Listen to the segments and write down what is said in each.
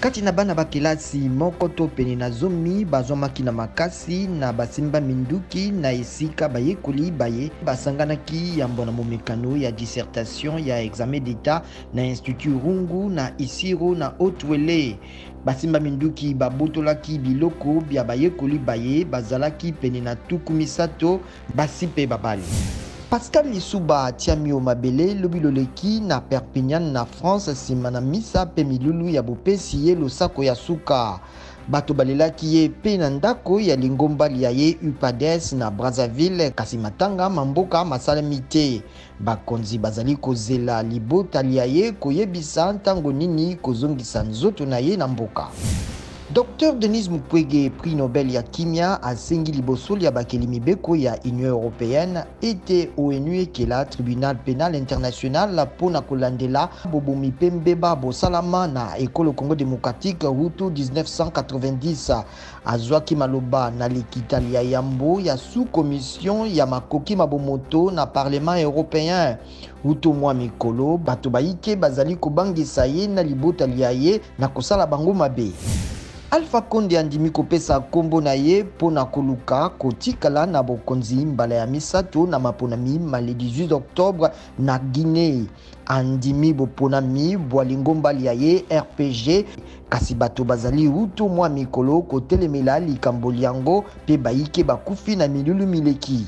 Kati na bana bakelasi moko to pene na zomi bazwamaki na makasi na basimba minduki na esika bayekoli baye basanganaki yambo na momekano ya dissertation ya examen d'etat na institut Rungu na Isiro na Haut-Uele. Basimba minduki babotolaki biloko bya bayekoli baye bazalaki pene na tuku misato basipe babali. Pascal Lisuba Tiamio Mabele lobiloleki na Perpignan na France simana misa pe milulu ya bopesi ye losako ya suka. Bato balelaki ye pe na ndako ya lingombali ya ye UPADES na Brazzaville kasi matanga mamboka masalami te. Bakonzi bazali kozela libota ya ye koyebisa ntango nini kozongisa nzoto na ye na mboka. Dr Denis Mukwege, prix Nobel ya kimia, asengi libosoli ya bakeli mibeko ya Union Européenne ete ONU ekela Tribunal Pénal International pona kolandela bobomi pe mbeba bosalama na ekolo Congo Démocratique Hutu 1990. Azwaki maloba na likitali ya yambo ya sous-commission ya makoki mabomoto na Parlement Européen. Hutu mwa mikolo bato baike bazali kobangisa ye na libotali ya ye na kosala bango mabe. Alpha Conde andimi kopesa kombo na ye pona koluka kotikala na bokonzi mbala ya misato na maponami male 18 octobre na Guinée. Andimi boponami bwalingombali ya ye RPG kasi bato bazali Hutu mwa mikolo kotelemela likambo yango pe baike bakufi na milulu mileki.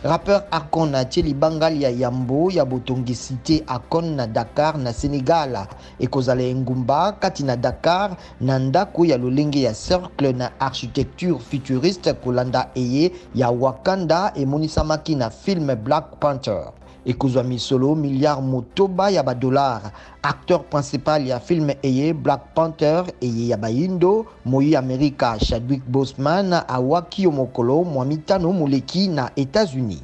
Rappeur Akon na tie libangali ya yambo ya botongisi te Akon na Dakar na Sénégal. Ekozala engumba kati na Dakar na ndako ya lolenge ya cercle na architecture futuriste kolanda eye ya Wakanda emonisamaki na film Black Panther. Ekozwa misolo milliard motoba ya $. Acteur principal ya film eye Black Panther eye ya bayindo Moi Amerika Chadwick Boseman awaki omokolo mwa mitano moleki na États-Unis.